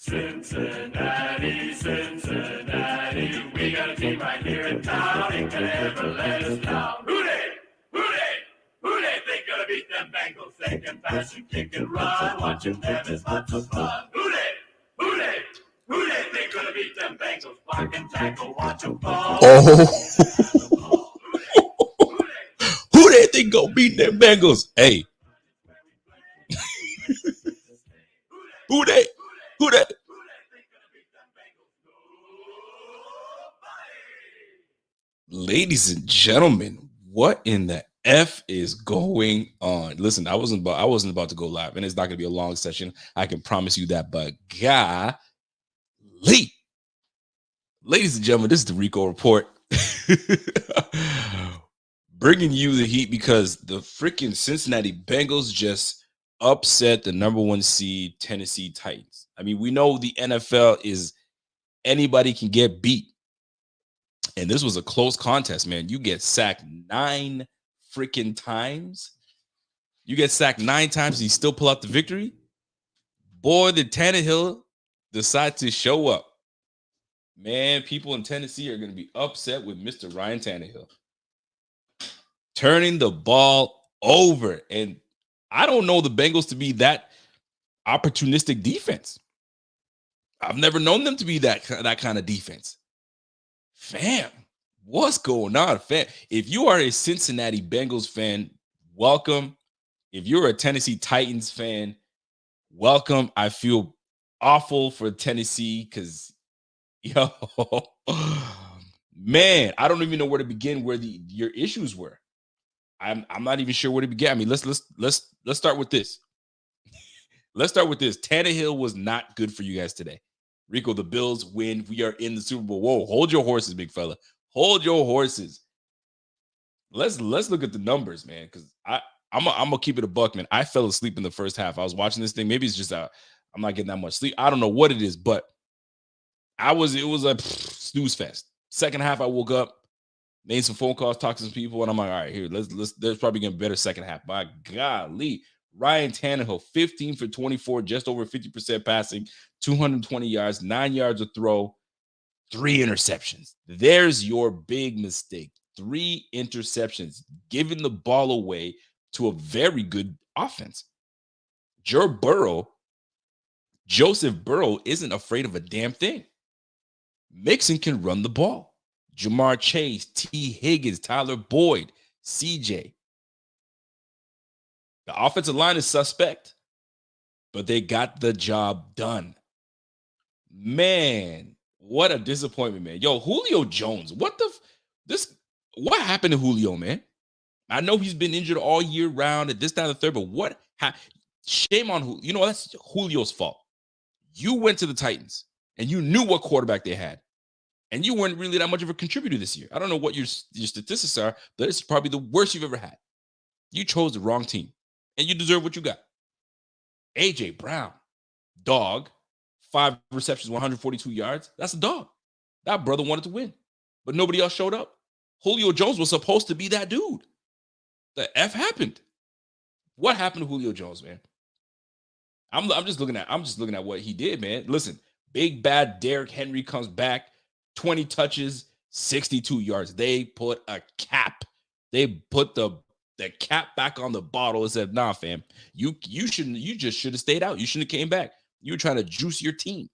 Cincinnati, Cincinnati, we got a team right here in town. Ain't gonna ever let us down. Who they? Who they? Who they think gonna beat them Bengals? They can pass and kick and run. Watching them is much fun. Who they? Who they? Who they think gonna beat them Bengals? Block and tackle, watch them ball. Oh, who they think gonna beat them Bengals? Hey, who they? Who they? Ladies and gentlemen, what in the F is going on? Listen, I wasn't about to go live, and it's not gonna be a long session. I can promise you that. But golly, ladies and gentlemen, this is the Rico Report. Bringing you the heat because the freaking Cincinnati Bengals just upset the number 1 seed Tennessee Titans. I mean, we know the NFL is anybody can get beat. And this was a close contest, man. You get sacked 9 freaking times. You get sacked 9 times and you still pull out the victory. Boy, did Tannehill decide to show up. Man, people in Tennessee are going to be upset with Mr. Ryan Tannehill. Turning the ball over. And I don't know the Bengals to be that opportunistic defense. I've never known them to be that kind of defense. Fam, what's going on, fam? If you are a Cincinnati Bengals fan, welcome. If you're a Tennessee Titans fan, welcome. I feel awful for Tennessee because, man, I don't even know where to begin. Where your issues were. I'm not even sure where to begin. I mean, let's start with this. Let's start with this. Tannehill was not good for you guys today. Rico, the Bills win. We are in the Super Bowl. Whoa, hold your horses, big fella. Hold your horses. Let's look at the numbers, man, because I'm gonna keep it a buck, man. I fell asleep in the first half. I was watching this thing. Maybe it's just I'm not getting that much sleep. I don't know what it is, but it was a snooze fest. Second half, I woke up, made some phone calls, talked to some people, and I'm like, all right, here, let's. There's probably gonna be a better second half. By golly. Ryan Tannehill, 15 for 24, just over 50% passing, 220 yards, 9 yards a throw, 3 interceptions. There's your big mistake. 3 interceptions, giving the ball away to a very good offense. Joseph Burrow isn't afraid of a damn thing. Mixon can run the ball. Jamar Chase, T. Higgins, Tyler Boyd, CJ. The offensive line is suspect, but they got the job done. Man, what a disappointment, man. Yo, Julio Jones, what happened to Julio, man? I know he's been injured all year round at this time of the third, but shame on Julio. You know, that's Julio's fault. You went to the Titans, and you knew what quarterback they had, and you weren't really that much of a contributor this year. I don't know what your statistics are, but it's probably the worst you've ever had. You chose the wrong team. And you deserve what you got. A.J. Brown, dog, 5 receptions, 142 yards. That's a dog. That brother wanted to win, but nobody else showed up. Julio Jones was supposed to be that dude. The F happened. What happened to Julio Jones, man? I'm just looking at what he did, man. Listen, big bad Derrick Henry comes back, 20 touches, 62 yards. They put a cap. They put the cap back on the bottle and said, nah, fam, you just should have stayed out. You shouldn't have came back. You were trying to juice your team.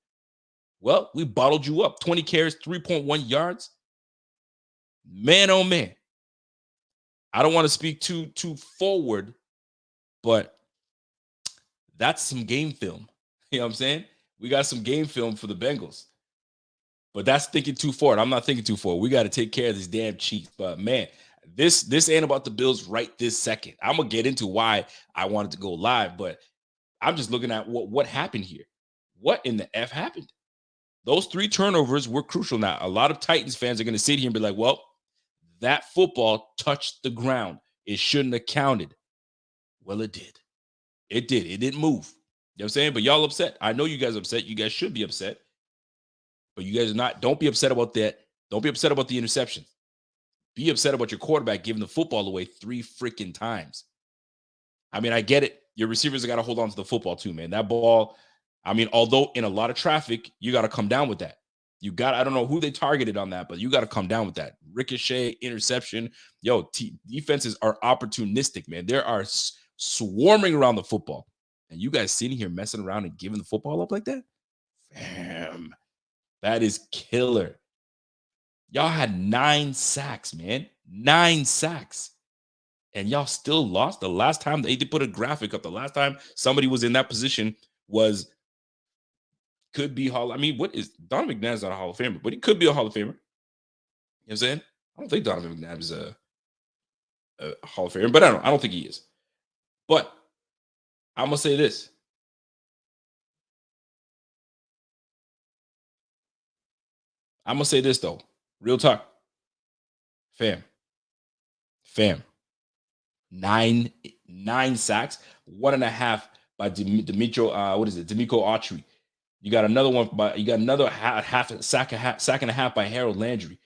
Well, we bottled you up. 20 carries, 3.1 yards. Man, oh man. I don't want to speak too forward, but that's some game film. You know what I'm saying? We got some game film for the Bengals. But that's thinking too forward. I'm not thinking too forward. We got to take care of these damn Chiefs. But man, this ain't about the Bills right this second. I'm going to get into why I wanted to go live, but I'm just looking at what happened here. What in the F happened? Those 3 turnovers were crucial. Now, a lot of Titans fans are going to sit here and be like, well, that football touched the ground. It shouldn't have counted. Well, it did. It did. It didn't move. You know what I'm saying? But y'all upset. I know you guys are upset. You guys should be upset. But you guys are not. Don't be upset about that. Don't be upset about the interceptions. Be upset about your quarterback giving the football away 3 freaking times. I mean, I get it. Your receivers have got to hold on to the football too, man. That ball, I mean, although in a lot of traffic, you got to come down with that. I don't know who they targeted on that, but you got to come down with that. Ricochet, interception. Yo, defenses are opportunistic, man. They are swarming around the football. And you guys sitting here messing around and giving the football up like that? Fam, that is killer. Y'all had 9 sacks, man. 9 sacks. And y'all still lost. The last time they put a graphic up, the last time somebody was in that position could be I mean, what is Donovan McNabb's not a Hall of Famer, but he could be a Hall of Famer. You know what I'm saying? I don't think Donovan McNabb is a Hall of Famer, but I don't think he is. But I'm gonna say this. I'm gonna say this though. Real talk. Fam. 9 sacks, 1.5 by D'Amico Autry. You got another one sack and a half by Harold Landry.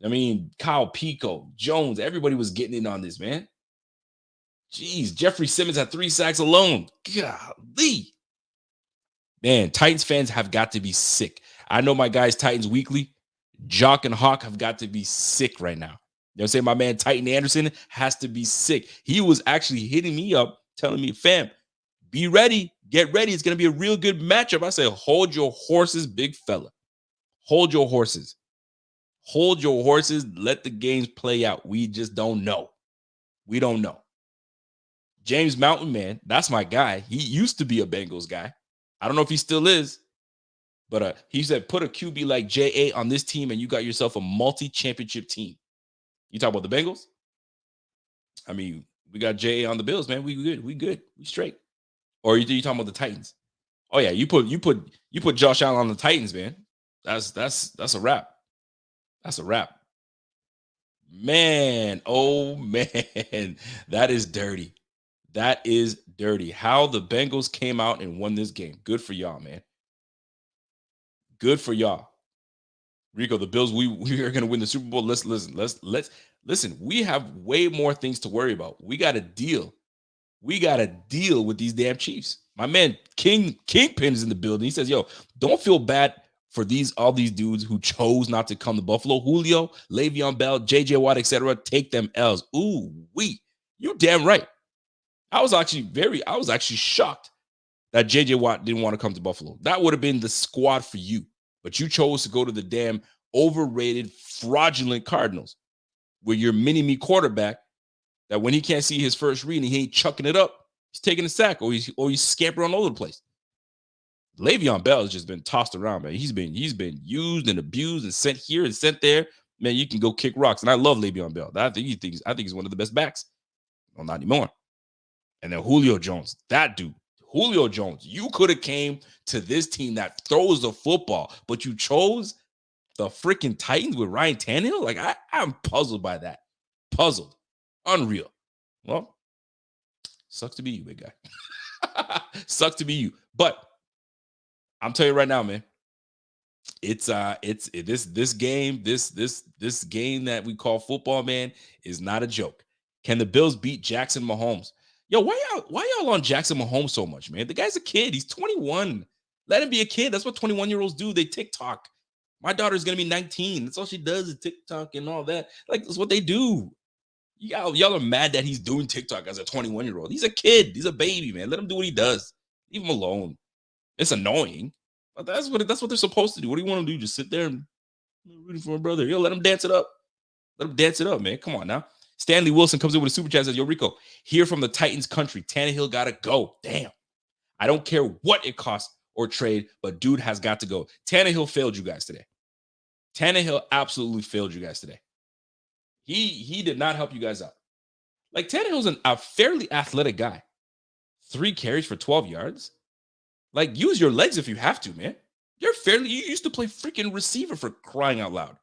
I mean, Kyle Pico, Jones, everybody was getting in on this, man. Jeez, Jeffrey Simmons had 3 sacks alone. Golly. Man, Titans fans have got to be sick. I know my guys, Titans Weekly, Jock and Hawk have got to be sick right now. You know what I'm saying? My man Titan Anderson has to be sick. He was actually hitting me up, telling me, fam, be ready. Get ready. It's going to be a real good matchup. I said, hold your horses, big fella. Hold your horses. Hold your horses. Let the games play out. We just don't know. We don't know. James Mountain, man, that's my guy. He used to be a Bengals guy. I don't know if he still is. But he said, put a QB like J.A. on this team and you got yourself a multi-championship team. You talk about the Bengals? I mean, we got J.A. on the Bills, man. We good. We straight. Or you talking about the Titans? Oh yeah, you put Josh Allen on the Titans, man. That's a wrap. That's a wrap. Man, oh man, that is dirty. That is dirty. How the Bengals came out and won this game. Good for y'all, man. Good for y'all. Rico, the Bills, we are going to win the Super Bowl. Let's listen. We have way more things to worry about. We got to deal. We got to deal with these damn Chiefs. My man Kingpin is in the building. He says, yo, don't feel bad for all these dudes who chose not to come to Buffalo. Julio, Le'Veon Bell, JJ Watt, etc. Take them L's. Ooh, you damn right. I was actually shocked that JJ Watt didn't want to come to Buffalo. That would have been the squad for you. But you chose to go to the damn overrated, fraudulent Cardinals, where your mini-me quarterback, that when he can't see his first read and he ain't chucking it up, he's taking a sack or he's scampering all over the place. Le'Veon Bell has just been tossed around, man. He's been used and abused and sent here and sent there. Man, you can go kick rocks. And I love Le'Veon Bell. I think he's one of the best backs. Well, not anymore. And then Julio Jones, that dude. Julio Jones, you could have came to this team that throws the football, but you chose the freaking Titans with Ryan Tannehill? Like, I'm puzzled by that. Puzzled. Unreal. Well, sucks to be you, big guy. Sucks to be you. But I'm telling you right now, man, this game that we call football, man, is not a joke. Can the Bills beat Jackson Mahomes? Yo, why y'all on Jackson Mahomes so much, man? The guy's a kid. He's 21. Let him be a kid. That's what 21-year-olds do. They TikTok. My daughter's going to be 19. That's all she does is TikTok and all that. Like, that's what they do. Y'all are mad that he's doing TikTok as a 21-year-old. He's a kid. He's a baby, man. Let him do what he does. Leave him alone. It's annoying. But that's what they're supposed to do. What do you want to do? Just sit there and rooting for my brother. Yo, let him dance it up. Let him dance it up, man. Come on now. Stanley Wilson comes in with a super chat and says, yo, Rico, here from the Titans country, Tannehill got to go. Damn. I don't care what it costs or trade, but dude has got to go. Tannehill failed you guys today. Tannehill absolutely failed you guys today. He did not help you guys out. Like, Tannehill's a fairly athletic guy. 3 carries for 12 yards. Like, use your legs if you have to, man. You used to play freaking receiver, for crying out loud.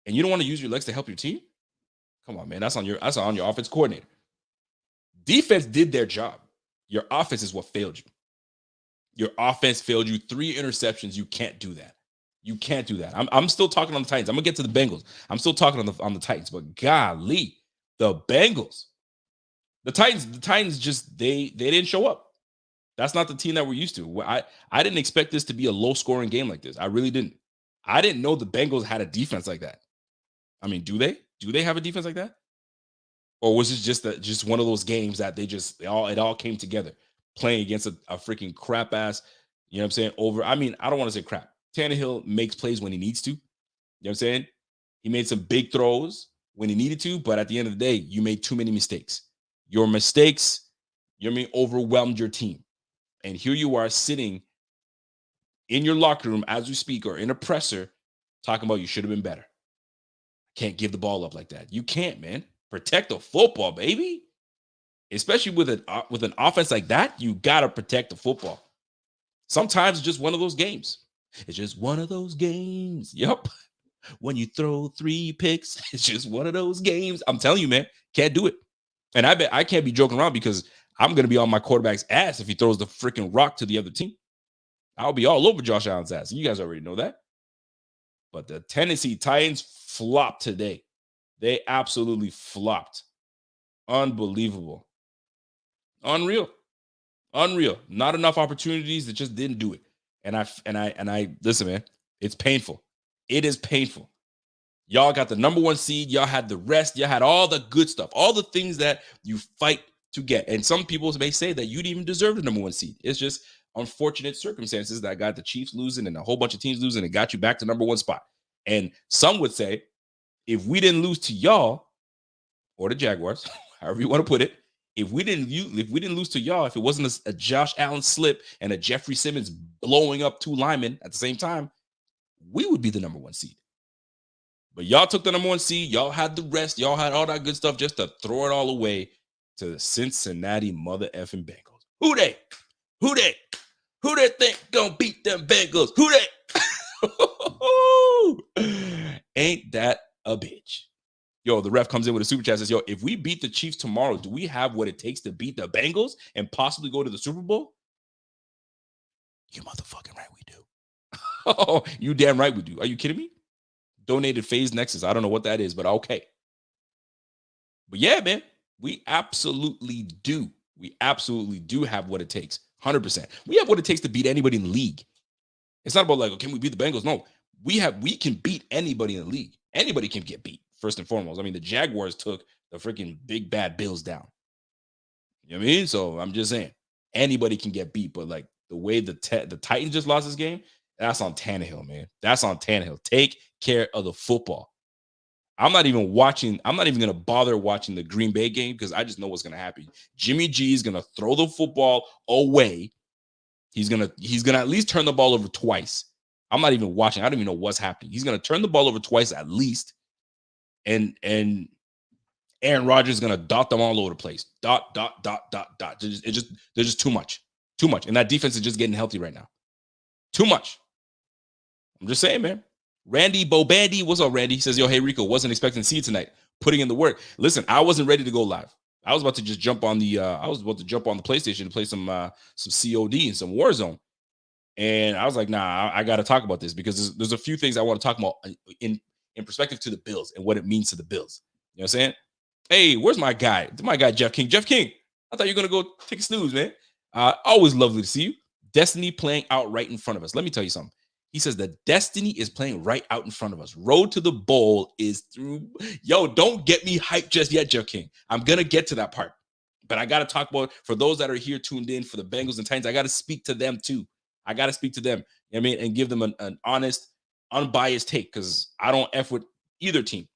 And you don't want to use your legs to help your team? Come on, man. That's on your offense coordinator. Defense did their job. Your offense is what failed you. Your offense failed you. 3 interceptions. You can't do that. You can't do that. I'm still talking on the Titans. I'm gonna get to the Bengals. I'm still talking on the Titans, but golly, the Bengals, the Titans just they didn't show up. That's not the team that we're used to. I didn't expect this to be a low-scoring game like this. I really didn't. I didn't know the Bengals had a defense like that. I mean, do they? Do they have a defense like that? Or was it just one of those games that it all came together playing against a freaking crap ass, you know what I'm saying? I mean, I don't want to say crap. Tannehill makes plays when he needs to. You know what I'm saying? He made some big throws when he needed to, but at the end of the day, you made too many mistakes. Your mistakes, overwhelmed your team. And here you are sitting in your locker room as we speak, or in a presser, talking about you should have been better. Can't give the ball up like that. You can't, man. Protect the football, baby. Especially with an offense like that, you gotta protect the football. Sometimes it's just one of those games. It's just one of those games. Yep. When you throw 3 picks, it's just one of those games. I'm telling you, man, can't do it. And I bet I can't be joking around, because I'm gonna be on my quarterback's ass if he throws the freaking rock to the other team. I'll be all over Josh Allen's ass. You guys already know that. But the Tennessee Titans flopped today. They absolutely flopped. Unbelievable. Unreal. Not enough opportunities. That just didn't do it. And I listen, man, it's painful. It is painful. Y'all got the number 1 seed. Y'all had the rest. Y'all had all the good stuff, all the things that you fight to get. And some people may say that you didn't even deserve the number 1 seed. It's just unfortunate circumstances that got the Chiefs losing and a whole bunch of teams losing and got you back to number 1 spot. And some would say, if we didn't lose to y'all or the Jaguars, however you want to put it, if we didn't lose to y'all, if it wasn't a Josh Allen slip and a Jeffrey Simmons blowing up 2 linemen at the same time, we would be the number 1 seed. But y'all took the number 1 seed. Y'all had the rest. Y'all had all that good stuff just to throw it all away to the Cincinnati mother effing Bengals. Who they? Who they think gonna beat them Bengals? Who they? Ain't that a bitch? Yo, the ref comes in with a super chat, says, yo, if we beat the Chiefs tomorrow, do we have what it takes to beat the Bengals and possibly go to the Super Bowl? You motherfucking right we do. Oh, you damn right we do. Are you kidding me? Donated Phase Nexus. I don't know what that is, but okay. But yeah, man, we absolutely do. We absolutely do have what it takes. 100%. We have what it takes to beat anybody in the league. It's not about like, can we beat the Bengals? No, we can beat anybody in the league. Anybody can get beat, first and foremost. I mean, the Jaguars took the freaking big bad Bills down. You know what I mean? So I'm just saying, anybody can get beat. But like the way the Titans just lost this game, that's on Tannehill, man. That's on Tannehill. Take care of the football. I'm not even going to bother watching the Green Bay game, because I just know what's going to happen. Jimmy G is going to throw the football away. He's going to at least turn the ball over twice. I'm not even watching. I don't even know what's happening. He's going to turn the ball over twice at least. And Aaron Rodgers is going to dot them all over the place. Dot. There's just too much. Too much. And that defense is just getting healthy right now. Too much. I'm just saying, man. Randy Bobandy, what's up, Randy? He says, yo, hey, Rico, wasn't expecting to see you tonight. Putting in the work. Listen, I wasn't ready to go live. I was about to just jump on the PlayStation to play some COD and some Warzone. And I was like, nah, I got to talk about this, because there's a few things I want to talk about in perspective to the Bills and what it means to the Bills. You know what I'm saying? Hey, where's my guy? My guy, Jeff King. Jeff King, I thought you were going to go take a snooze, man. Always lovely to see you. Destiny playing out right in front of us. Let me tell you something. He says that destiny is playing right out in front of us. Road to the bowl is through. Yo, don't get me hyped just yet, Jeff King. I'm going to get to that part. But I got to talk about, for those that are here tuned in for the Bengals and Titans, I got to speak to them too. I got to speak to them, you know what I mean, and give them an honest, unbiased take, because I don't F with either team.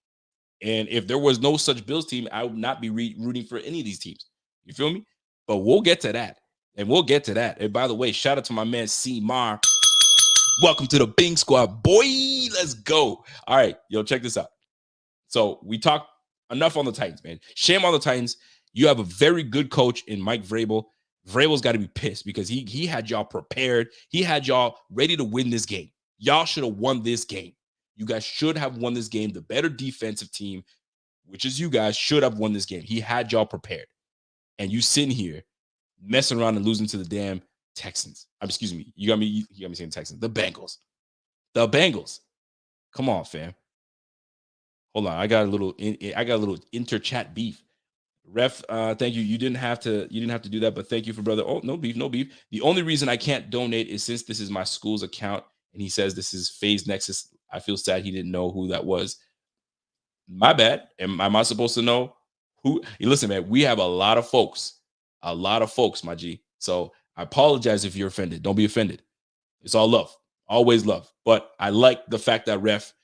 And if there was no such Bills team, I would not be rooting for any of these teams. You feel me? But we'll get to that. And we'll get to that. And by the way, shout out to my man, C. Mar. Welcome to the Bing Squad, boy. Let's go. All right, yo, check this out. So we talked enough on the Titans, man. Shame on the Titans. You have a very good coach in Mike Vrabel. Vrabel's got to be pissed, because he had y'all prepared. He had y'all ready to win this game. Y'all should have won this game. You guys should have won this game. The better defensive team, which is you guys, should have won this game. He had y'all prepared. And you sitting here messing around and losing to the damn Texans. Excuse me. You got me saying Texans. The Bengals. The Bengals. Come on, fam. Hold on. I got a little inter-chat beef. Ref, thank you. You didn't have to do that, but thank you for brother. Oh, no beef, no beef. The only reason I can't donate is since this is my school's account and he says this is Phase Nexus. I feel sad he didn't know who that was. My bad. Am I supposed to know who? Listen, man, we have a lot of folks, my G. So I apologize if you're offended. Don't be offended. It's all love, always love. But I like the fact that Ref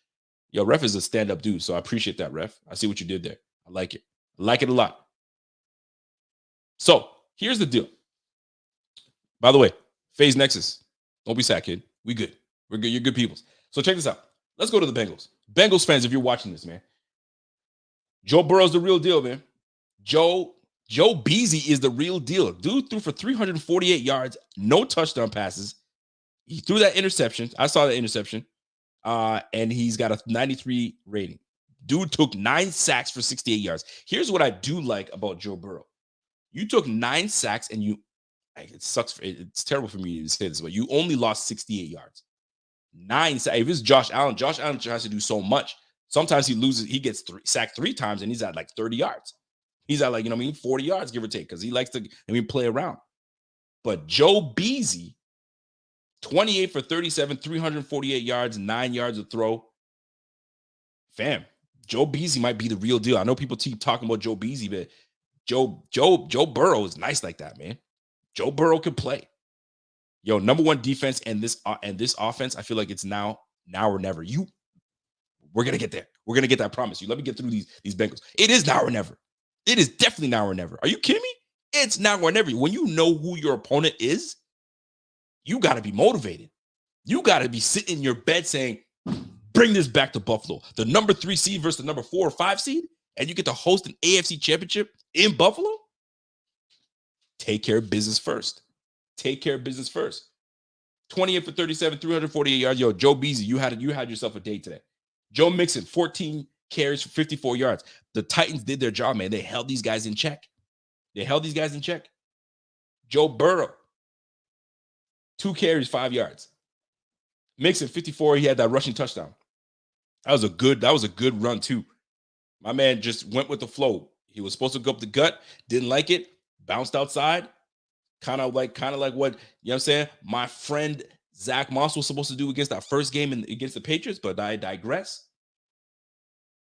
is a stand-up dude. So I appreciate that, Ref. I see what you did there. I like it. I like it a lot. So here's the deal. By the way, Phase Nexus. Don't be sad, kid. We good. We're good. You're good people. So check this out. Let's go to the Bengals. Bengals fans, if you're watching this, man. Joe Burrow's the real deal, man. Joe Beasy is the real deal. Dude threw for 348 yards, no touchdown passes. He threw that interception. I saw that interception. And he's got a 93 rating. Dude took 9 sacks for 68 yards. Here's what I do like about Joe Burrow. You took 9 sacks and it sucks. It's terrible for me to say this, but you only lost 68 yards. 9 sacks. If it's Josh Allen has to do so much. Sometimes he gets sacked 3 times and he's at like 30 yards. He's at 40 yards, give or take, because he likes to play around. But Joe Beasy, 28 for 37, 348 yards, 9 yards of throw. Fam, Joe Beasy might be the real deal. I know people keep talking about Joe Beasy, but Joe Burrow is nice like that, man. Joe Burrow can play. Yo, number one defense and this offense, I feel like it's now or never. We're gonna get there. We're gonna get that. I promise you. Let me get through these Bengals. It is now or never. It is definitely now or never. Are you kidding me? It's now or never. When you know who your opponent is, you got to be motivated. You got to be sitting in your bed saying, bring this back to Buffalo. The number 3 seed versus the number 4 or 5 seed, and you get to host an AFC championship in Buffalo? Take care of business first. Take care of business first. 28 for 37, 348 yards. Yo, Joe Beasy, you had yourself a day today. Joe Mixon, 14 carries for 54 yards. The Titans did their job, man. They held these guys in check. Joe Burrow, 2 carries, 5 yards. Mixon, 54. He had that rushing touchdown. That was a good run too. My man just went with the flow. He was supposed to go up the gut, didn't like it, bounced outside. Kind of like what, you know what I'm saying? My friend Zach Moss was supposed to do against that first game against the Patriots, but I digress.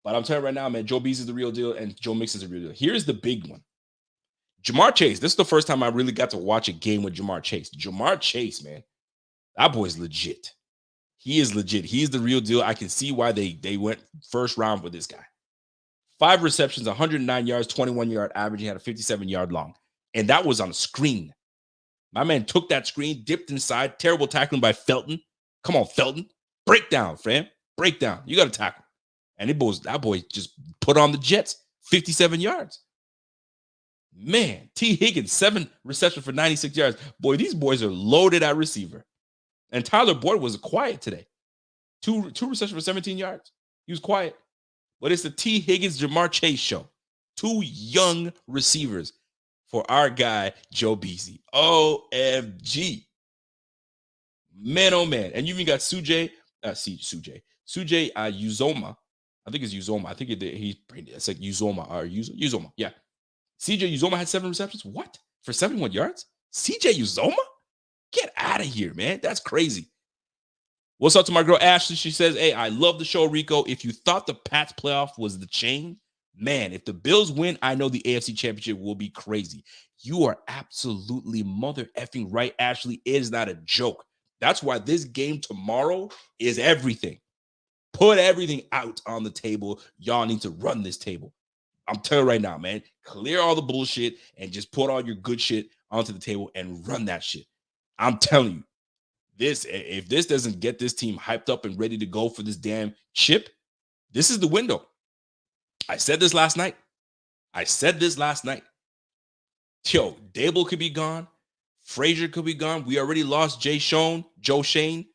But I'm telling you right now, man, Joe Beasy is the real deal and Joe Mixon is the real deal. Here's the big one. Jamar Chase. This is the first time I really got to watch a game with Jamar Chase. Jamar Chase, man, that boy's legit. He is legit. He's the real deal. I can see why they went first round with this guy. 5 receptions, 109 yards, 21-yard average. He had a 57-yard long. And that was on a screen. My man took that screen, dipped inside. Terrible tackling by Felton. Come on, Felton. Break down, fam. Break down. You got to tackle. And that boy just put on the Jets. 57 yards. Man, T. Higgins, 7 receptions for 96 yards. Boy, these boys are loaded at receiver. And Tyler Boyd was quiet today. 2 receptions for 17 yards. He was quiet. But it's the T. Higgins, Jamar Chase show. 2 young receivers for our guy, Joe Beasy. OMG. Man, oh man. And you even got Sujay Uzoma. I think it's Uzoma. I think it's like Uzoma or Uzoma. Yeah. CJ Uzoma had 7 receptions. What? For 71 yards? CJ Uzoma? Get out of here, man. That's crazy. What's up to my girl Ashley? She says, hey, I love the show, Rico. If you thought the Pats playoff was the chain, man, if the Bills win, I know the AFC championship will be crazy. You are absolutely mother effing right, Ashley. It is not a joke. That's why this game tomorrow is everything. Put everything out on the table. Y'all need to run this table. I'm telling you right now, man, clear all the bullshit and just put all your good shit onto the table and run that shit. I'm telling you, if this doesn't get this team hyped up and ready to go for this damn chip, this is the window. I said this last night. Yo, Dable could be gone. Frazier could be gone. We already lost Joe Shane.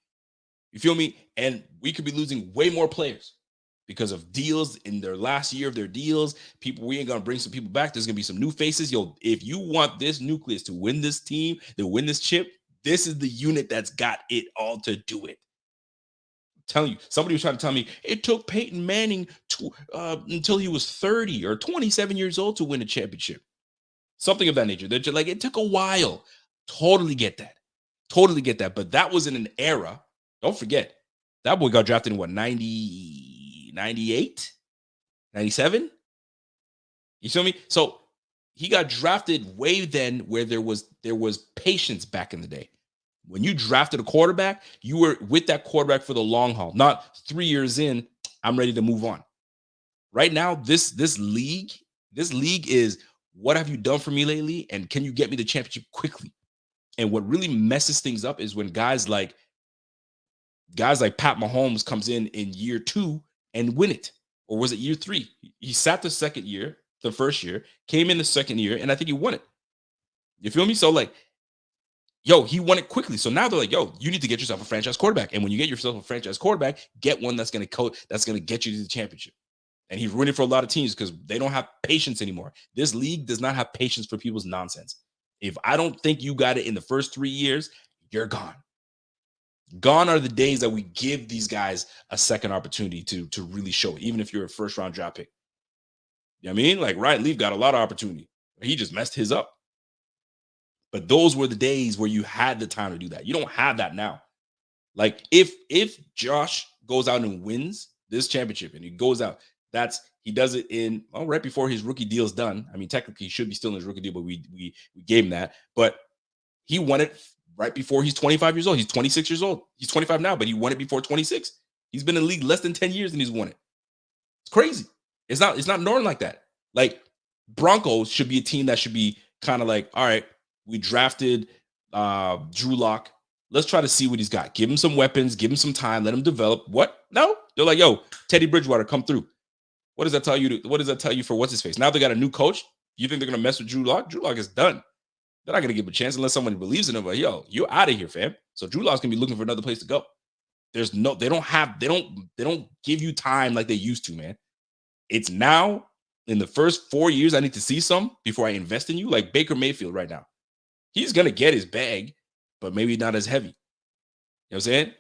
You feel me? And we could be losing way more players because of deals in their last year of their deals. We ain't going to bring some people back. There's going to be some new faces. Yo, if you want this nucleus to win this team, to win this chip, this is the unit that's got it all to do it. I'm telling you, somebody was trying to tell me it took Peyton Manning until he was 30 or 27 years old to win a championship. Something of that nature. They're just like, it took a while. Totally get that. Totally get that. But that was in an era. Don't forget, that boy got drafted in what, 90, 98, 97? You feel me? So he got drafted way then where there was patience back in the day. When you drafted a quarterback, you were with that quarterback for the long haul, not 3 years in, I'm ready to move on. Right now, this league is, what have you done for me lately? And can you get me the championship quickly? And what really messes things up is when guys like Pat Mahomes comes in year 2 and win it. Or was it year 3? He sat the first year, came in the second year, and I think he won it. You feel me? So like, yo, he won it quickly. So now they're like, yo, you need to get yourself a franchise quarterback. And when you get yourself a franchise quarterback, get one that's going to get you to the championship. And he's ruining for a lot of teams because they don't have patience anymore. This league does not have patience for people's nonsense. If I don't think you got it in the first 3 years, you're gone. Gone are the days that we give these guys a second opportunity to really show it, even if you're a first-round draft pick. You know what I mean? Like Ryan Leaf got a lot of opportunity. He just messed his up. But those were the days where you had the time to do that. You don't have that now. Like if Josh goes out and wins this championship and he goes out, he does it in right before his rookie deal is done. I mean, technically he should be still in his rookie deal, but we gave him that. But he won it right before he's 25 years old. He's 26 years old. He's 25 now, but he won it before 26. He's been in the league less than 10 years and he's won it. It's crazy. It's not normal like that. Like Broncos should be a team that should be kind of like, all right, we drafted Drew Lock. Let's try to see what he's got. Give him some weapons, give him some time, let him develop. What? No, they're like, yo, Teddy Bridgewater, come through. What does that tell you? What does that tell you for what's his face? Now they got a new coach. You think they're gonna mess with Drew Lock? Drew Lock is done. They're not gonna give him a chance unless somebody believes in him. But yo, you're out of here, fam. So Drew Lock's gonna be looking for another place to go. They don't give you time like they used to, man. It's now in the first 4 years, I need to see some before I invest in you. Like Baker Mayfield right now. He's gonna get his bag, but maybe not as heavy. You know what I'm saying?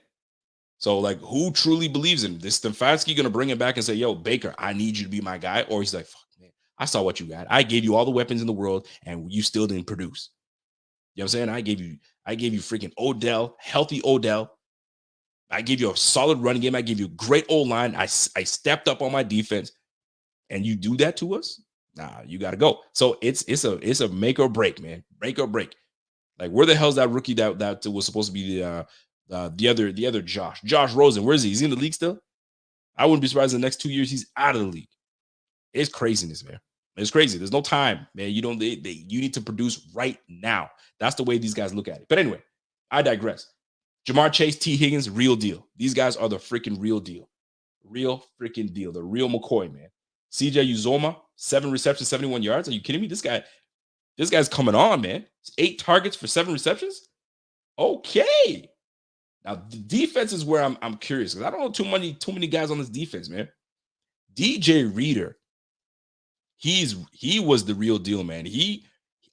So, like, who truly believes in him? Is Stefanski going to bring him back and say, yo, Baker, I need you to be my guy? Or he's like, fuck, man, I saw what you got. I gave you all the weapons in the world, and you still didn't produce. You know what I'm saying? I gave you freaking Odell, healthy Odell. I gave you a solid running game. I gave you a great O-line. I stepped up on my defense. And you do that to us? Nah, you got to go. So it's a make or break, man. Break or break. Like, where the hell's that rookie that was supposed to be the other Josh Rosen? Where is he? He's in the league still? I wouldn't be surprised in the next 2 years he's out of the league. It's craziness, man. It's crazy. There's no time, man. You need to produce right now. That's the way these guys look at it. But anyway, I digress. Jamar Chase, T. Higgins, real deal. These guys are the freaking real deal. Real freaking deal. The real McCoy, man. CJ Uzoma, 7 receptions, 71 yards. Are you kidding me? This guy's coming on, man. 8 targets for 7 receptions. Okay. Now the defense is where I'm curious because I don't know too many guys on this defense, man. DJ Reader, he was the real deal, man.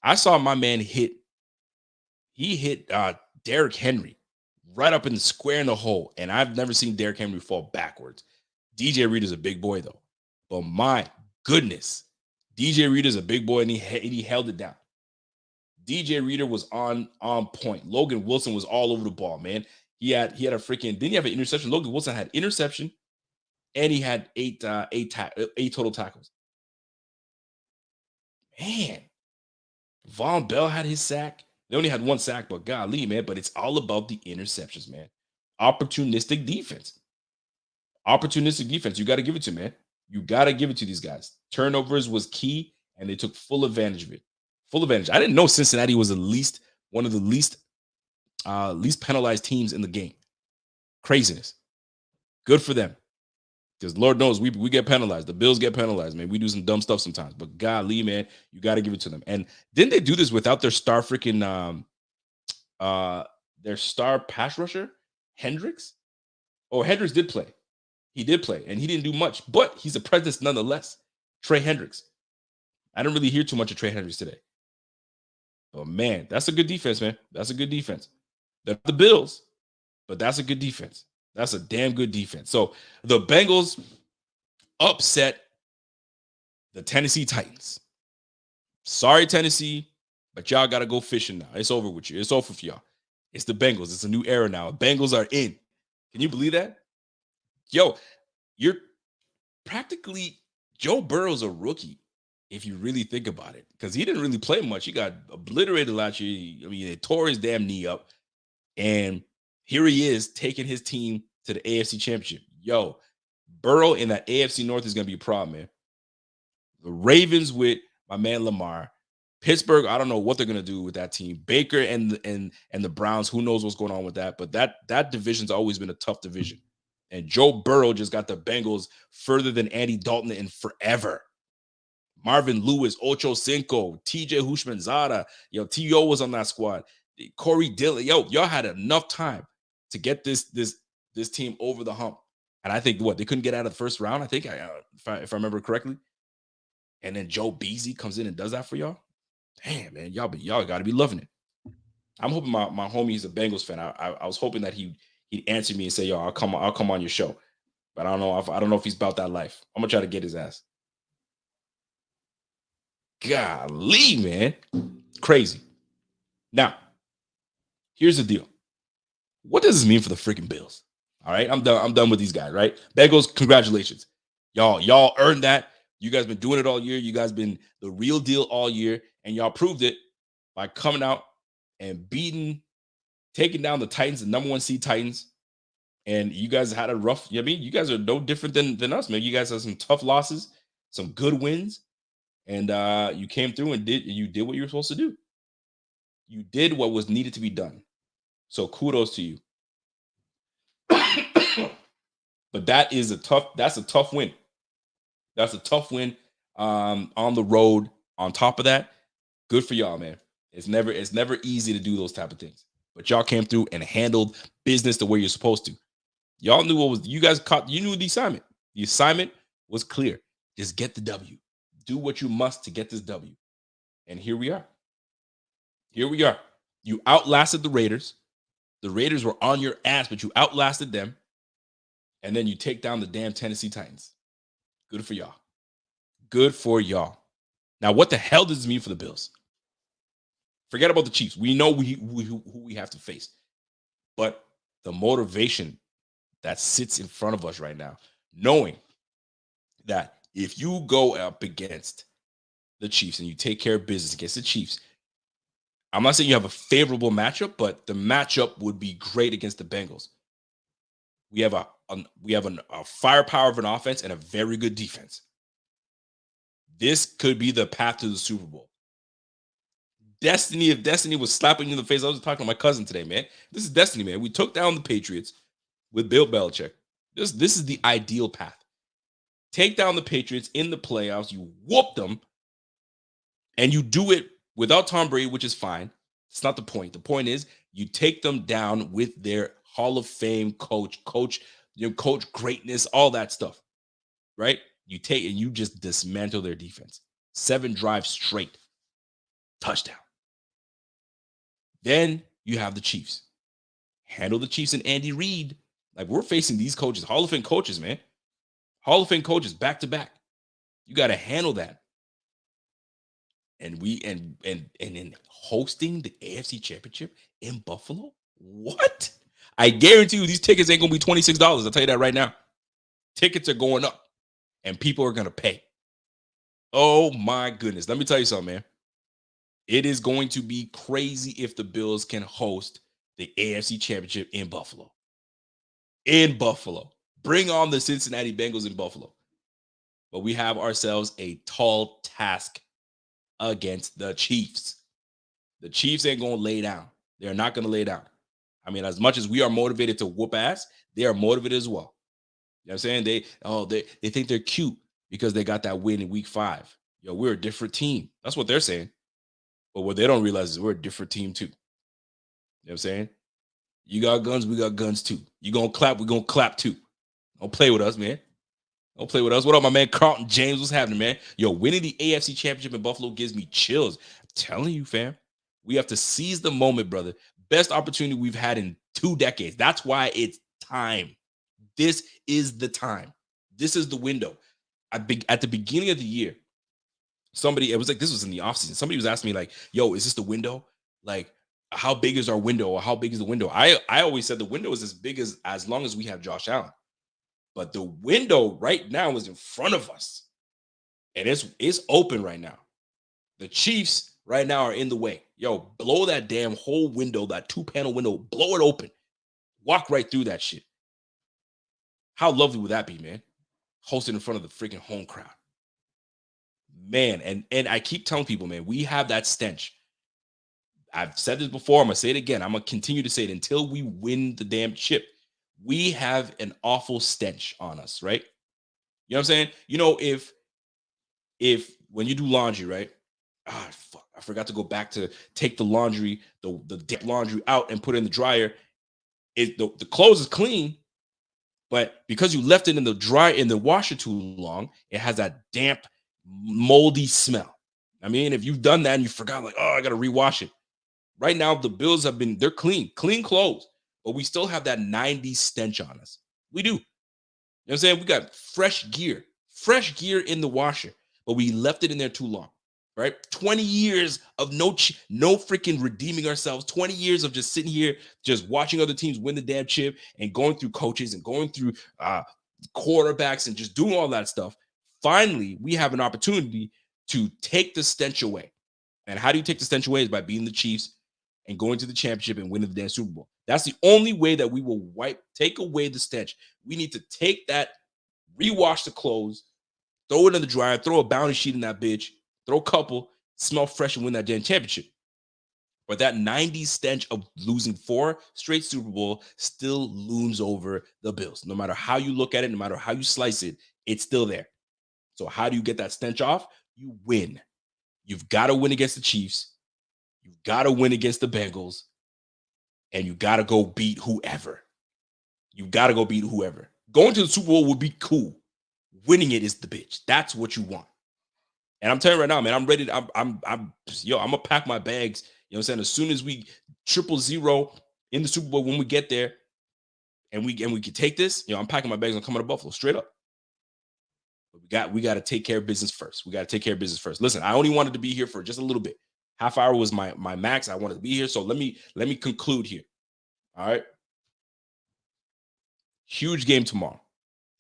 I saw my man hit Derrick Henry right up in the square in the hole, and I've never seen Derrick Henry fall backwards. DJ Reader's a big boy though, but my goodness, DJ Reader's a big boy and he held it down. DJ Reader was on point. Logan Wilson was all over the ball, man. He had a freaking, didn't he have an interception? Logan Wilson had interception, and he had 8 total tackles. Man, Von Bell had his sack. They only had 1 sack, but golly, man. But it's all about the interceptions, man. Opportunistic defense. You got to give it to, man. You got to give it to these guys. Turnovers was key, and they took full advantage of it. Full advantage. I didn't know Cincinnati was one of the least penalized teams in the game. Craziness. Good for them. Because Lord knows we get penalized. The Bills get penalized, man. We do some dumb stuff sometimes. But golly, man, you got to give it to them. And didn't they do this without their star freaking their star pass rusher, Hendricks? Oh, Hendricks did play. He did play, and he didn't do much, but he's a presence nonetheless. Trey Hendricks. I didn't really hear too much of Trey Hendricks today. But man, that's a good defense, man. That's a good defense. They're not the Bills, but that's a good defense. That's a damn good defense. So the Bengals upset the Tennessee Titans. Sorry, Tennessee, but y'all got to go fishing now. It's over with you. It's over for y'all. It's the Bengals. It's a new era now. Bengals are in. Can you believe that? Yo, you're practically Joe Burrow's a rookie if you really think about it, because he didn't really play much. He got obliterated last year. I mean, they tore his damn knee up, and here he is taking his team to the AFC Championship. Yo, Burrow in that AFC North is going to be a problem, man. The Ravens with my man Lamar. Pittsburgh, I don't know what they're going to do with that team. Baker and the Browns, who knows what's going on with that, but that division's always been a tough division. And Joe Burrow just got the Bengals further than Andy Dalton in forever. Marvin Lewis, Ocho Cinco, TJ Hushmanzada, T.O. was on that squad. Corey Dillon, y'all had enough time to get this team over the hump. And I think they couldn't get out of the first round, I think, if I remember correctly. And then Joe Beasley comes in and does that for y'all. Damn, man, y'all got to be loving it. I'm hoping my homie is a Bengals fan. I was hoping that he'd answer me and say, "Yo, I'll come on your show," but I don't know if he's about that life. I'm gonna try to get his ass. Golly, man, crazy. Now, here's the deal. What does this mean for the freaking Bills? All right, I'm done with these guys. Right, Bengals, congratulations, y'all earned that. You guys been doing it all year. You guys been the real deal all year, and y'all proved it by coming out and taking down the Titans, the number 1 seed Titans. And you guys had a rough, you guys are no different than us, man. You guys had some tough losses, some good wins, and you came through and did what you were supposed to do. You did what was needed to be done. So kudos to you. But that's a tough win. That's a tough win on the road. On top of that, good for y'all, man. It's never easy to do those type of things. But y'all came through and handled business the way you're supposed to. Y'all knew you knew the assignment. The assignment was clear. Just get the W. Do what you must to get this W. And here we are. You outlasted the Raiders. The Raiders were on your ass, but you outlasted them. And then you take down the damn Tennessee Titans. Good for y'all. Good for y'all. Now, what the hell does this mean for the Bills? Forget about the Chiefs. We know who we have to face. But the motivation that sits in front of us right now, knowing that if you go up against the Chiefs and you take care of business against the Chiefs, I'm not saying you have a favorable matchup, but the matchup would be great against the Bengals. We have a firepower of an offense and a very good defense. This could be the path to the Super Bowl. Destiny, if Destiny was slapping you in the face, I was talking to my cousin today, man. This is Destiny, man. We took down the Patriots with Bill Belichick. This is the ideal path. Take down the Patriots in the playoffs. You whoop them, and you do it without Tom Brady, which is fine. It's not the point. The point is you take them down with their Hall of Fame coach greatness, all that stuff, right? You take and you just dismantle their defense. 7 drives straight. Touchdown. Then you have the Chiefs. Handle the Chiefs and Andy Reid. Like, we're facing these coaches, Hall of Fame coaches, man. Hall of Fame coaches back to back. You got to handle that. And in hosting the AFC Championship in Buffalo? What? I guarantee you these tickets ain't going to be $26. I'll tell you that right now. Tickets are going up and people are going to pay. Oh my goodness. Let me tell you something, man. It is going to be crazy if the Bills can host the AFC Championship in Buffalo. In Buffalo. Bring on the Cincinnati Bengals in Buffalo. But we have ourselves a tall task against the Chiefs. The Chiefs ain't going to lay down. They're not going to lay down. I mean, as much as we are motivated to whoop ass, they are motivated as well. You know what I'm saying? They think they're cute because they got that win in week 5. Yo, we're a different team. That's what they're saying. But what they don't realize is we're a different team too. You know what I'm saying? You got guns, we got guns too. You gonna clap, we gonna clap too. Don't play with us, man. Don't play with us. What up, my man Carlton James? What's happening, man? Yo, winning the AFC Championship in Buffalo gives me chills. I'm telling you, fam. We have to seize the moment, brother. Best opportunity we've had in 2 decades. That's why it's time. this is the time. This is the window. At the beginning of the year, somebody, it was like, this was in the offseason. Somebody was asking me, like, yo, is this the window? Like, how big is our window? Or how big is the window? I always said the window is as big as long as we have Josh Allen. But the window right now is in front of us. And it's open right now. The Chiefs right now are in the way. Yo, blow that damn whole window, that 2-panel window, blow it open. Walk right through that shit. How lovely would that be, man? Hosted in front of the freaking home crowd. Man, and I keep telling people, man, we have that stench. I've said this before. I'm going to say it again. I'm going to continue to say it until we win the damn chip. We have an awful stench on us, right? You know what I'm saying? You know, if when you do laundry, right? Fuck, I forgot to go back to take the laundry, the laundry out and put it in the dryer. The clothes is clean, but because you left it in the washer too long, it has that damp, moldy smell. I mean, if you've done that and you forgot, like, oh, I got to rewash it. Right now, the Bills they're clean clothes, but we still have that 90s stench on us. We do. You know what I'm saying? We got fresh gear in the washer, but we left it in there too long, right? 20 years of no freaking redeeming ourselves, 20 years of just sitting here, just watching other teams win the damn chip and going through coaches and going through quarterbacks and just doing all that stuff. Finally, we have an opportunity to take the stench away. And how do you take the stench away? Is by beating the Chiefs and going to the championship and winning the damn Super Bowl. That's the only way that we will take away the stench. We need to take that, rewash the clothes, throw it in the dryer, throw a bounty sheet in that bitch, throw a couple, smell fresh, and win that damn championship. But that 90s stench of losing 4 straight Super Bowl still looms over the Bills. No matter how you look at it, no matter how you slice it, it's still there. So how do you get that stench off? You win. You've got to win against the Chiefs. You've got to win against the Bengals. And you got to go beat whoever. Going to the Super Bowl would be cool. Winning it is the bitch. That's what you want. And I'm telling you right now, man, I'm ready to, I'm gonna pack my bags. You know what I'm saying? As soon as we 0-0 in the Super Bowl, when we get there and we can take this, I'm packing my bags and coming to Buffalo straight up. But we got to take care of business first. Listen, I only wanted to be here for just a little bit. Half hour was my max. I wanted to be here. So let me conclude here. All right. Huge game tomorrow.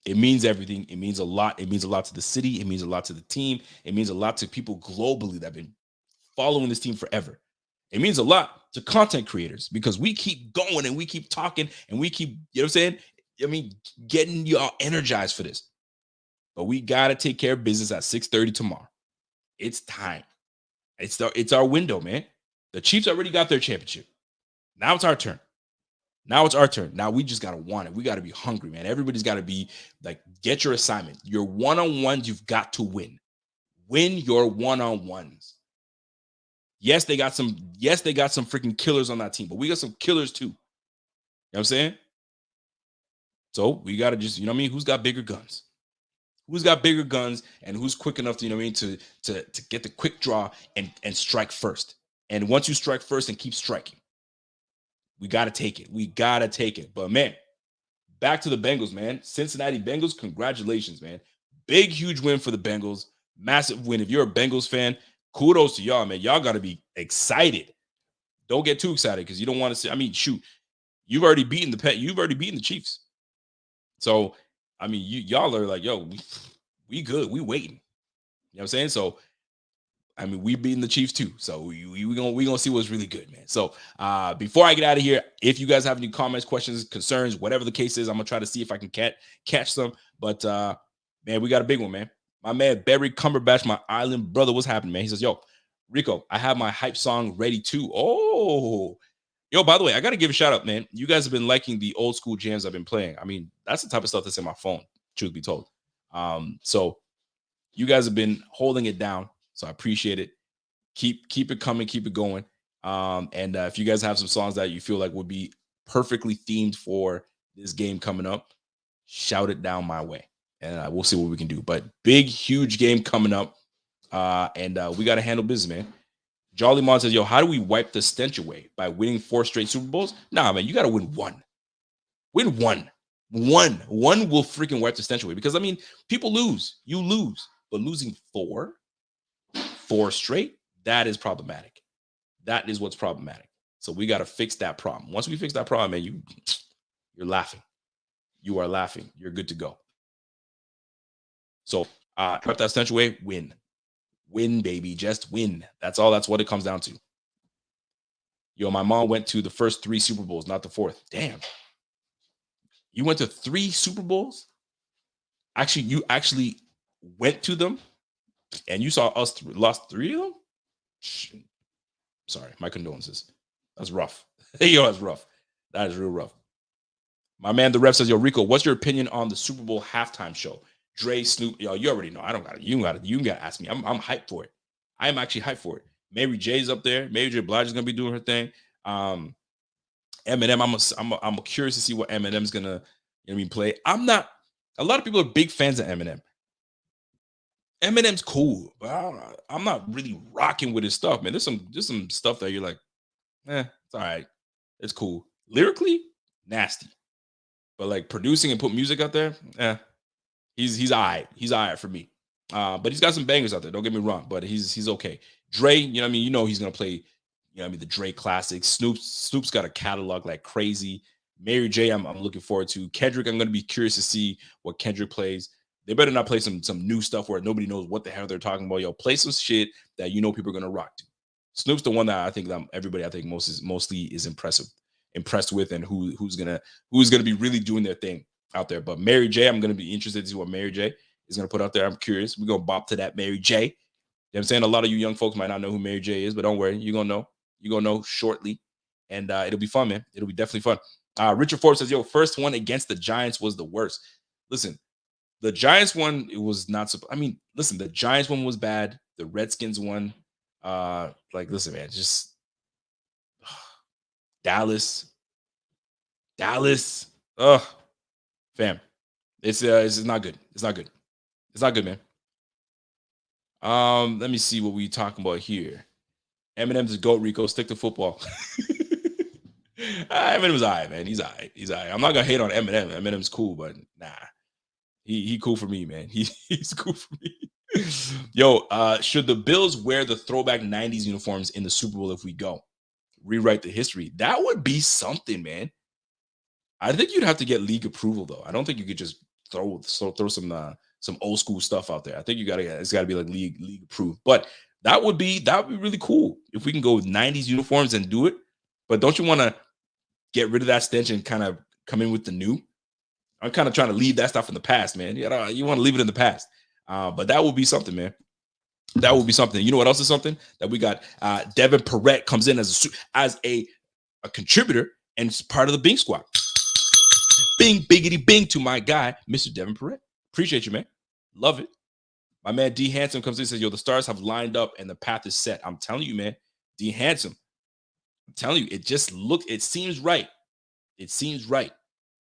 It means everything. It means a lot. It means a lot to the city. It means a lot to the team. It means a lot to people globally that have been following this team forever. It means a lot to content creators because we keep going and we keep talking and we keep, you know what I'm saying? I mean, getting you all energized for this. But we got to take care of business at 6:30 tomorrow. It's time. It's our window, man. The Chiefs already got their championship. Now it's our turn. Now we just got to want it. We got to be hungry, man. Everybody's got to be like, get your assignment. Your one-on-ones, you've got to win. Win your one-on-ones. Yes, they got some freaking killers on that team, but we got some killers too. You know what I'm saying? So we got to just, you know what I mean? Who's got bigger guns? Who's got bigger guns and who's quick enough to, you know what I mean, to get the quick draw and strike first. And once you strike first and keep striking, we got to take it. But man, back to the Bengals, man. Cincinnati Bengals, congratulations, man. Big, huge win for the Bengals. Massive win. If you're a Bengals fan, kudos to y'all, man. Y'all got to be excited. Don't get too excited because you don't want to see. I mean, shoot, you've already beaten the Chiefs. So, I mean, y'all are like, yo, we good. We waiting. You know what I'm saying? So, I mean, we beating the Chiefs too. So we gonna see what's really good, man. So before I get out of here, if you guys have any comments, questions, concerns, whatever the case is, I'm gonna try to see if I can catch some. But man, we got a big one, man. My man Barry Cumberbatch, my island brother, what's happening, man? He says, yo, Rico, I have my hype song ready too. Oh, yo, by the way, I gotta give a shout out, man. You guys have been liking the old school jams I've been playing. I mean, that's the type of stuff that's in my phone, truth be told. So you guys have been holding it down. So I appreciate it. Keep it coming, keep it going. And if you guys have some songs that you feel like would be perfectly themed for this game coming up, shout it down my way. And we'll see what we can do. But big, huge game coming up. And we got to handle business, man. Jolly Mon says, yo, how do we wipe the stench away? By winning 4 straight Super Bowls? Nah, man, you got to win one. Win one. One will freaking wipe the stench away. Because I mean, people lose. You lose. But losing four straight, that is problematic. That is what's problematic. So we got to fix that problem. Once we fix that problem, man, you're laughing. You are laughing. You're good to go. So wipe that stench away, win. Win, baby. Just win. That's all. That's what it comes down to. Yo, my mom went to the first 3 Super Bowls, not the 4th. Damn. You went to 3 Super Bowls? Actually, you actually went to them and you saw us lost 3 of them? Sorry, my condolences. That's rough. Yo, that's rough. That is real rough. My man, the ref says, yo, Rico, what's your opinion on the Super Bowl halftime show? Dre, Snoop, yo, you already know. I don't got it. You got to ask me. I'm hyped for it. I am actually hyped for it. Mary J's up there. Mary J. Blige is gonna be doing her thing. Eminem, I'm curious to see what Eminem's gonna play. I'm not. A lot of people are big fans of Eminem. Eminem's cool, but I'm not really rocking with his stuff, man. There's some stuff that you're like, it's all right, it's cool. Lyrically, nasty, but like producing and put music out there, he's all right. He's all right for me. But he's got some bangers out there. Don't get me wrong, but he's okay. Dre, he's gonna play, the Dre classics. Snoop's got a catalog like crazy. Mary J, I'm looking forward to. Kendrick, I'm gonna be curious to see what Kendrick plays. They better not play some new stuff where nobody knows what the hell they're talking about. Yo, play some shit that people are gonna rock to. Snoop's the one that I think that everybody mostly is impressed with, and who's gonna be really doing their thing out there. But Mary J, I'm gonna be interested to see what Mary J is gonna put out there. I'm curious. We're gonna bop to that Mary J. You know what I'm saying? A lot of you young folks might not know who Mary J is, but don't worry, you're gonna know. You're gonna know shortly. And it'll be fun, man. It'll be definitely fun. Richard Forbes says, yo, first one against the Giants was the worst. Listen, the Giants one, it was not. Listen, the Giants one was bad. The Redskins one, listen, man, just Dallas. Fam, it's not good. It's not good. It's not good, man. Let me see what we talking about here. Eminem's the GOAT, Rico. Stick to football. Eminem's all right, man. He's all right. I'm not gonna hate on Eminem. Eminem's cool, but nah. He cool for me, man. He's cool for me. Yo, should the Bills wear the throwback 90s uniforms in the Super Bowl if we go? Rewrite the history. That would be something, man. I think you'd have to get league approval, though. I don't think you could just throw some old school stuff out there. I think it's gotta be like league approved. But that would be really cool if we can go with 90s uniforms and do it. But don't you want to get rid of that stench and kind of come in with the new? I'm kind of trying to leave that stuff in the past, man. You want to leave it in the past. But that would be something, man. That would be something. You know what else is something? That we got Devin Perrette comes in as a contributor and is part of the Bing squad. Bing, biggity, bing to my guy, Mr. Devin Perrette. Appreciate you, man. Love it. My man D Handsome comes in and says, yo, the stars have lined up and the path is set. I'm telling you, man. D Handsome. I'm telling you, it seems right. It seems right.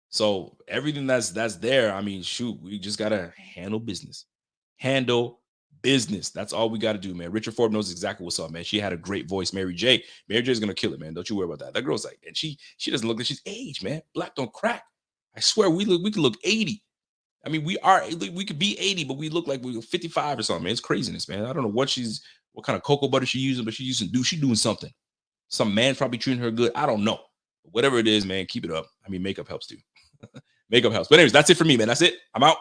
So everything that's there, shoot, we just gotta handle business. Handle business. That's all we gotta do, man. Richard Forbes knows exactly what's up, man. She had a great voice. Mary J is gonna kill it, man. Don't you worry about that. That girl's like, and she doesn't look like she's aged, man. Black don't crack. I swear we could look 80. We could be 80, but we look like we're 55 or something, man. It's craziness, man. I don't know what kind of cocoa butter she's using, but she's doing something. Some man's probably treating her good. I don't know. Whatever it is, man, keep it up. Makeup helps too. Makeup helps. But anyways, that's it for me, man. That's it. I'm out.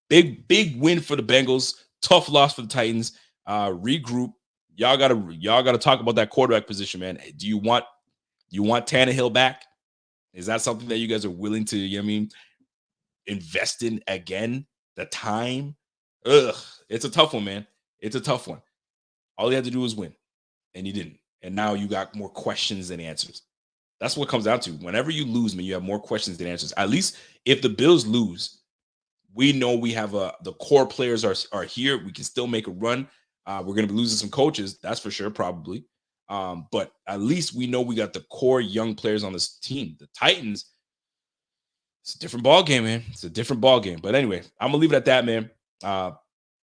Big win for the Bengals. Tough loss for the Titans. Regroup. Y'all gotta talk about that quarterback position, man. Do you want Tannehill back? Is that something that you guys are willing to, invest in again? The time? It's a tough one, man. It's a tough one. All he had to do was win, and he didn't. And now you got more questions than answers. That's what it comes down to. Whenever you lose, man, you have more questions than answers. At least if the Bills lose, we know we have the core players are here. We can still make a run. We're going to be losing some coaches, that's for sure, probably. But at least we know we got the core young players on this team. The Titans, it's a different ball game, man. It's a different ball game. But anyway, I'm gonna leave it at that, man.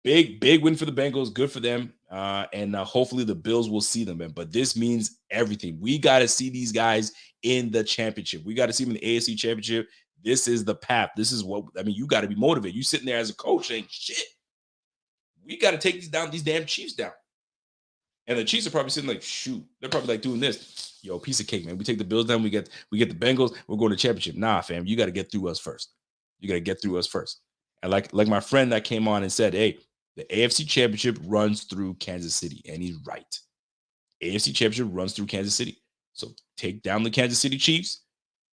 Big win for the Bengals. Good for them. And hopefully the Bills will see them, man. But this means everything. We got to see these guys in the championship. We got to see them in the AFC championship. This is the path. This is what I mean. You got to be motivated. You sitting there as a coach saying, "Shit, we got to take these damn Chiefs down." And the Chiefs are probably sitting like, "Shoot," they're probably like doing this. Yo, piece of cake, man. We take the Bills down. We get the Bengals. We're going to championship. Nah, fam. You got to get through us first. You got to get through us first. And like my friend that came on and said, "Hey, the AFC Championship runs through Kansas City," and he's right. AFC Championship runs through Kansas City. So take down the Kansas City Chiefs.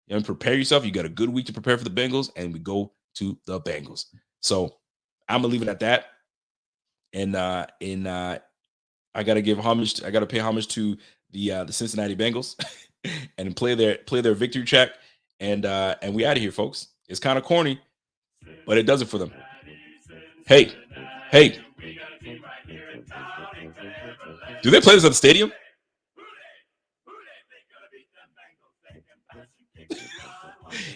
And prepare yourself. You got a good week to prepare for the Bengals, and we go to the Bengals. So I'm gonna leave it at that. And I gotta give homage. I gotta pay homage to the Cincinnati Bengals and play their victory track. And we out of here, folks. It's kind of corny, but it does it for them. Hey. Do they play this at the stadium?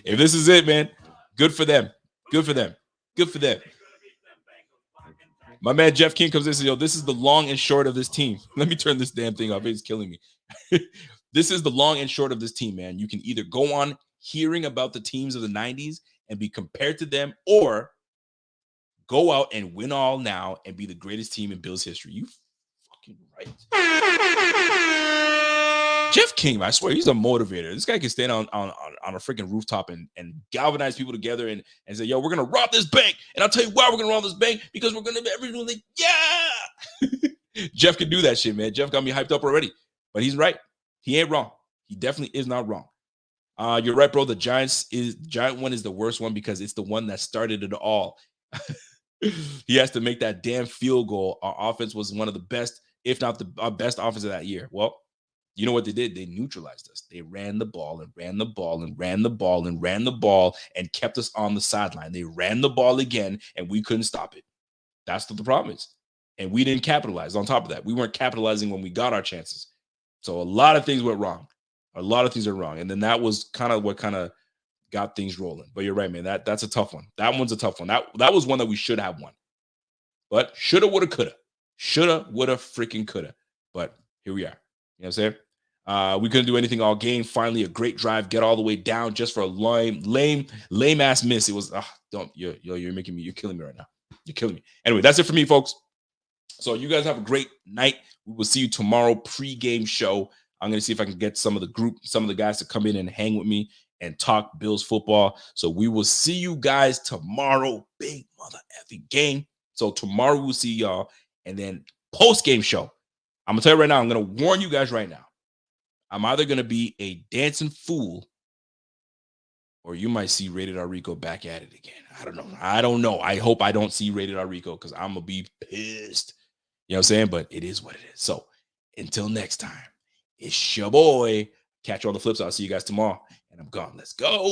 If this is it, man, good for them. Good for them. Good for them. My man Jeff King comes in and says, "Yo, this is the long and short of this team." Let me turn this damn thing off. It's killing me. This is the long and short of this team, man. You can either go on hearing about the teams of the 90s and be compared to them, or go out and win all now and be the greatest team in Bills history. You fucking right. Jeff King, I swear, he's a motivator. This guy can stand on a freaking rooftop and galvanize people together and say, "Yo, we're gonna rob this bank." And I'll tell you why we're gonna rob this bank, because we're gonna be everyone like, yeah. Jeff can do that shit, man. Jeff got me hyped up already. But he's right. He ain't wrong. He definitely is not wrong. You're right, bro. The Giant one is the worst one because it's the one that started it all. He has to make that damn field goal. Our offense was one of the best, if not the best offense of that year. Well, you know what they did? They neutralized us. They ran the ball and ran the ball and ran the ball and ran the ball and kept us on the sideline. They ran the ball again, and we couldn't stop it. That's what the problem is. And we didn't capitalize. On top of that, we weren't capitalizing when we got our chances. So a lot of things went wrong. A lot of things are wrong. And then that was kind of what kind of got things rolling. But you're right, man. That's a tough one. That one's a tough one. That was one that we should have won. But shoulda, woulda, coulda. Shoulda, woulda, freaking coulda. But here we are. You know what I'm saying? We couldn't do anything all game. Finally, a great drive, get all the way down just for a lame ass miss. It was you're killing me right now. You're killing me. Anyway, that's it for me, folks. So you guys have a great night. We will see you tomorrow, pre-game show. I'm gonna see if I can get some of the guys to come in and hang with me and talk Bills football. So we will see you guys tomorrow. Big mother effing game. So tomorrow we'll see y'all, and then post-game show. I'm gonna tell you right now. I'm gonna warn you guys right now. I'm either going to be a dancing fool, or you might see Rated R Rico back at it again. I don't know. I hope I don't see Rated R Rico, because I'm going to be pissed. You know what I'm saying? But it is what it is. So until next time, it's your boy. Catch you on the flip side. I'll see you guys tomorrow. And I'm gone. Let's go.